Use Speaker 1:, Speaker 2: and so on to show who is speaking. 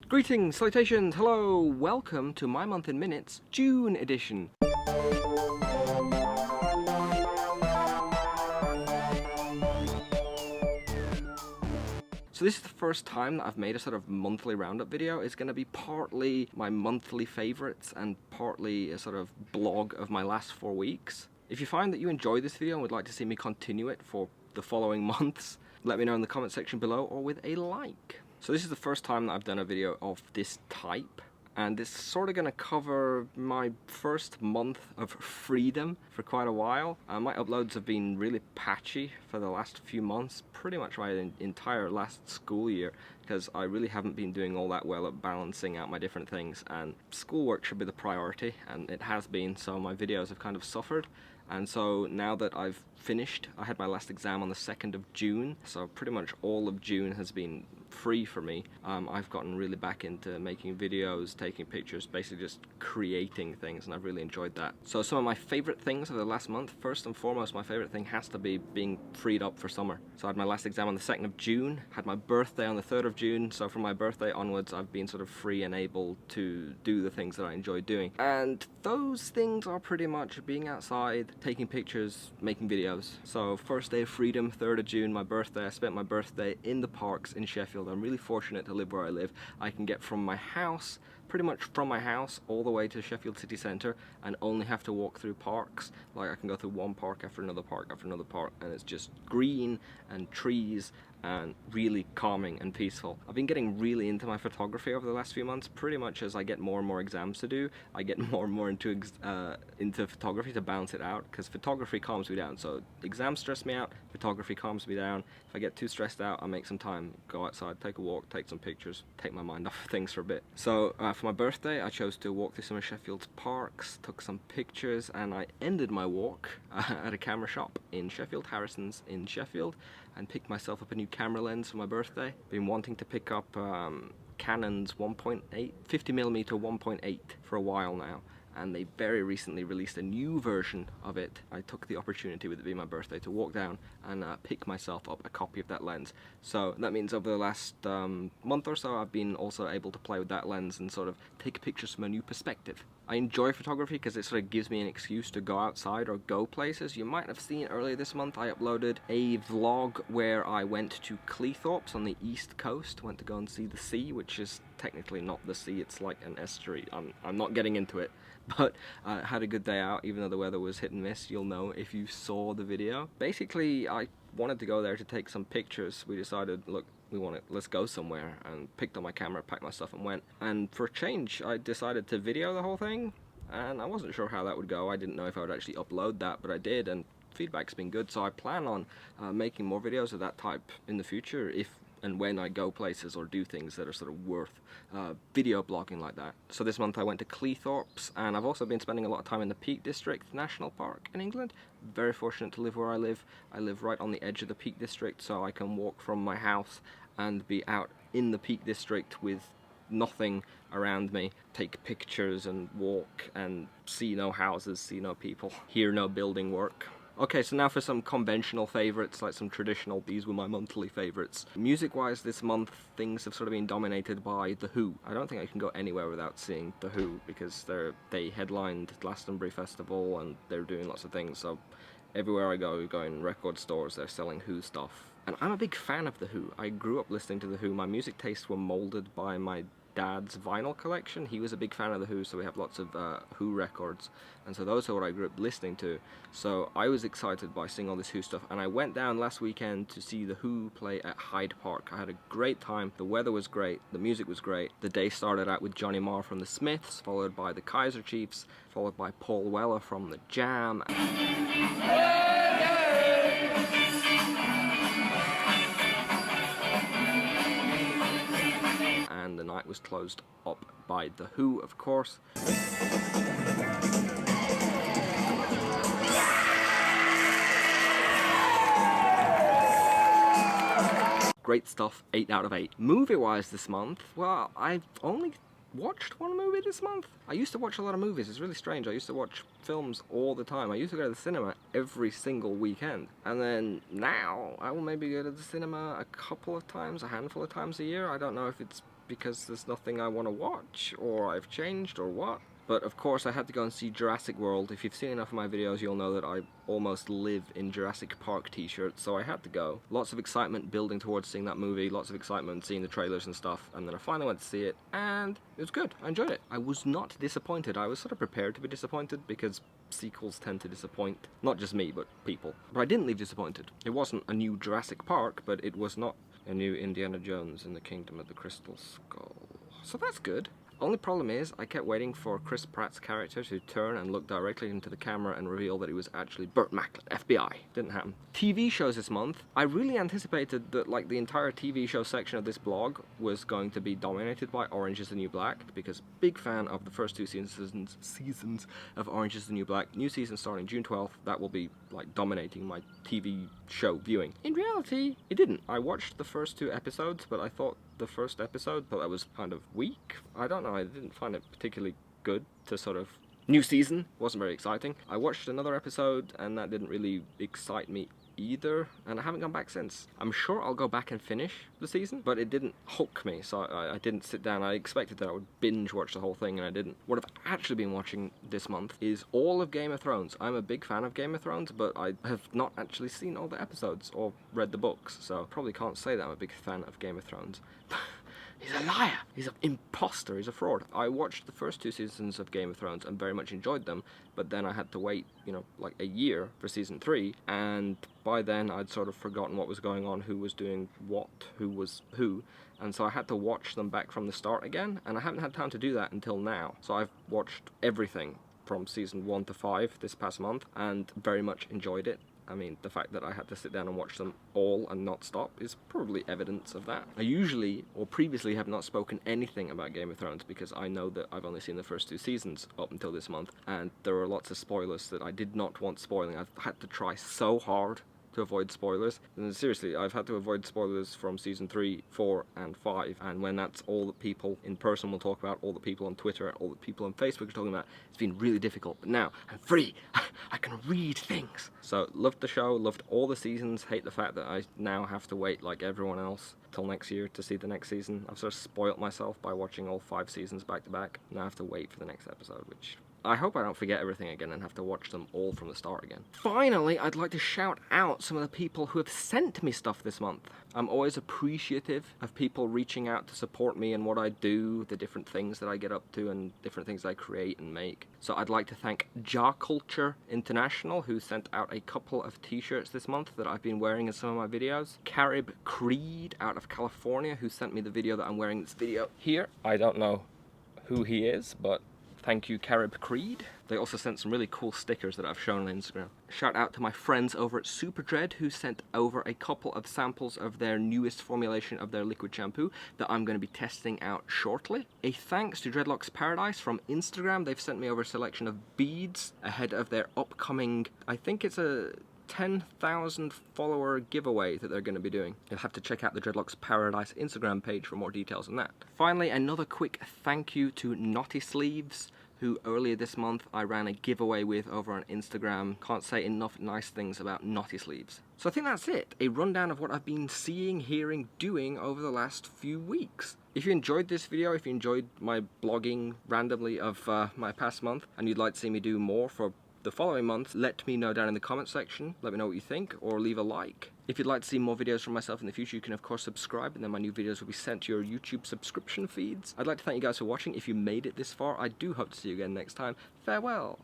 Speaker 1: Greetings, salutations, hello, welcome to My Month in Minutes, June edition. So this is the first time that I've made a sort of monthly roundup video. It's going to be partly my monthly favorites and partly a sort of blog of my last 4 weeks. If you find that you enjoy this video and would like to see me continue it for the following months, let me know in the comment section below or with a like. So this is the first time that I've done a video of this type, and it's sort of going to cover my first month of freedom for quite a while. My uploads have been really patchy for the last few months, pretty much my entire last school year, because I really haven't been doing all that well at balancing out my different things, and schoolwork should be the priority, and it has been, so my videos have kind of suffered. And so now that I've finished, I had my last exam on the 2nd of June, so pretty much all of June has been free for me. I've gotten really back into making videos, taking pictures, basically just creating things, and I've really enjoyed that. So some of my favorite things of the last month, first and foremost, my favorite thing has to be being freed up for summer. So I had my last exam on the 2nd of June, had my birthday on the 3rd of June, so from my birthday onwards I've been sort of free and able to do the things that I enjoy doing. And those things are pretty much being outside, taking pictures, making videos. So first day of freedom, 3rd of June, my birthday. I spent my birthday in the parks in Sheffield. I'm really fortunate to live where I live. I can get from my house, pretty much from my house all the way to Sheffield city centre, and only have to walk through parks. Like I can go through one park after another park after another park, and it's just green and trees and really calming and peaceful. I've been getting really into my photography over the last few months. Pretty much as I get more and more exams to do, I get more and more into photography to balance it out, because photography calms me down. So exams stress me out, photography calms me down. If I get too stressed out, I make some time, go outside, take a walk, take some pictures, take my mind off of things for a bit. So for my birthday, I chose to walk through some of Sheffield's parks, took some pictures, and I ended my walk at a camera shop in Sheffield, Harrison's in Sheffield, and picked myself up a new camera lens for my birthday. Been wanting to pick up Canon's 50mm 1.8 for a while now, and they very recently released a new version of it. I took the opportunity, with it being my birthday, to walk down and pick myself up a copy of that lens. So that means over the last month or so I've been also able to play with that lens and sort of take pictures from a new perspective. I enjoy photography because it sort of gives me an excuse to go outside or go places. You might have seen earlier this month I uploaded a vlog where I went to Cleethorpes on the east coast, went to go and see the sea, which is technically not the sea, it's like an estuary. I'm not getting into it, but had a good day out, even though the weather was hit and miss. You'll know if you saw the video. Basically, I wanted to go there to take some pictures. We decided, look, let's go somewhere, and picked up my camera, packed my stuff and went. And for a change, I decided to video the whole thing, and I wasn't sure how that would go. I didn't know if I would actually upload that, but I did, and feedback's been good, so I plan on making more videos of that type in the future if and when I go places or do things that are sort of worth video blogging like that. So this month I went to Cleethorpes, and I've also been spending a lot of time in the Peak District National Park in England. Very fortunate to live where I live. I live right on the edge of the Peak District, so I can walk from my house and be out in the Peak District with nothing around me, take pictures and walk and see no houses, see no people, hear no building work. Okay, so now for some conventional favourites, like some traditional, these were my monthly favourites. Music-wise this month, things have sort of been dominated by The Who. I don't think I can go anywhere without seeing The Who, because they headlined Glastonbury Festival and they're doing lots of things, so everywhere I go in record stores, they're selling Who stuff. And I'm a big fan of The Who. I grew up listening to The Who. My music tastes were moulded by my dad's vinyl collection. He was a big fan of The Who, so we have lots of Who records, and so those are what I grew up listening to. So I was excited by seeing all this Who stuff, and I went down last weekend to see The Who play at Hyde Park. I had a great time. The weather was great, the music was great. The day started out with Johnny Marr from the Smiths, followed by the Kaiser Chiefs, followed by Paul Weller from the Jam. And the night was closed up by The Who, of course. Great stuff, 8 out of 8. Movie-wise this month, well, I've only watched one movie this month. I used to watch a lot of movies. It's really strange. I used to watch films all the time. I used to go to the cinema every single weekend. And then now, I will maybe go to the cinema a couple of times, a handful of times a year. I don't know if it's because there's nothing I want to watch, or I've changed, or what. But of course I had to go and see Jurassic World. If you've seen enough of my videos, you'll know that I almost live in Jurassic Park t-shirts, so I had to go. Lots of excitement building towards seeing that movie, lots of excitement seeing the trailers and stuff, and then I finally went to see it, and it was good. I enjoyed it. I was not disappointed. I was sort of prepared to be disappointed, because sequels tend to disappoint. Not just me, but people. But I didn't leave disappointed. It wasn't a new Jurassic Park, but it was not a new Indiana Jones in the Kingdom of the Crystal Skull. So that's good. Only problem is, I kept waiting for Chris Pratt's character to turn and look directly into the camera and reveal that he was actually Burt Macklin, FBI. Didn't happen. TV shows this month. I really anticipated that like the entire TV show section of this blog was going to be dominated by Orange is the New Black, because big fan of the first two seasons of Orange is the New Black. New season starting June 12th. That will be like dominating my TV show viewing. In reality, it didn't. I watched the first two episodes, but I thought the first episode, but that was kind of weak. I don't know, I didn't find it particularly good to sort of... New season, wasn't very exciting. I watched another episode and that didn't really excite me either, and I haven't gone back since. I'm sure I'll go back and finish the season, but it didn't hook me, so I didn't sit down. I expected that I would binge watch the whole thing, and I didn't. What I've actually been watching this month is all of Game of Thrones. I'm a big fan of Game of Thrones, but I have not actually seen all the episodes or read the books, so probably can't say that I'm a big fan of Game of Thrones. He's a liar. He's an imposter. He's a fraud. I watched the first two seasons of Game of Thrones and very much enjoyed them, but then I had to wait, you know, like a year for season 3, and by then I'd sort of forgotten what was going on, who was doing what, who was who, and so I had to watch them back from the start again, and I haven't had time to do that until now. So I've watched everything from season 1 to 5 this past month, and very much enjoyed it. I mean, the fact that I had to sit down and watch them all and not stop is probably evidence of that. I usually, or previously, have not spoken anything about Game of Thrones because I know that I've only seen the first 2 seasons up until this month, and there are lots of spoilers that I did not want spoiling. I've had to try so hard to avoid spoilers, and seriously, I've had to avoid spoilers from season 3, 4, and 5, and when that's all that people in person will talk about, all the people on Twitter, all the people on Facebook are talking about, it's been really difficult. But now I'm free. I can read things. So loved the show, loved all the seasons, hate the fact that I now have to wait like everyone else till next year to see the next season. I've sort of spoilt myself by watching all 5 seasons back to back. Now I have to wait for the next episode, which I hope I don't forget everything again and have to watch them all from the start again. Finally, I'd like to shout out some of the people who have sent me stuff this month. I'm always appreciative of people reaching out to support me in what I do, the different things that I get up to, and different things I create and make. So I'd like to thank Jar Culture International, who sent out a couple of t-shirts this month that I've been wearing in some of my videos. Carib Creed out of California, who sent me the video that I'm wearing in this video here. I don't know who he is, but thank you, Carib Creed. They also sent some really cool stickers that I've shown on Instagram. Shout out to my friends over at Superdread, who sent over a couple of samples of their newest formulation of their liquid shampoo that I'm going to be testing out shortly. A thanks to Dreadlocks Paradise from Instagram. They've sent me over a selection of beads ahead of their upcoming, I think it's a 10,000 follower giveaway that they're going to be doing. You'll have to check out the Dreadlocks Paradise Instagram page for more details on that. Finally, another quick thank you to Naughty Sleeves, who earlier this month I ran a giveaway with over on Instagram. Can't say enough nice things about Naughty Sleeves. So I think that's it. A rundown of what I've been seeing, hearing, doing over the last few weeks. If you enjoyed this video, if you enjoyed my blogging randomly of my past month, and you'd like to see me do more for the following month, let me know down in the comment section. Let me know what you think, or leave a like. If you'd like to see more videos from myself in the future, you can of course subscribe, and then my new videos will be sent to your YouTube subscription feeds. I'd like to thank you guys for watching. If you made it this far, I do hope to see you again next time. Farewell!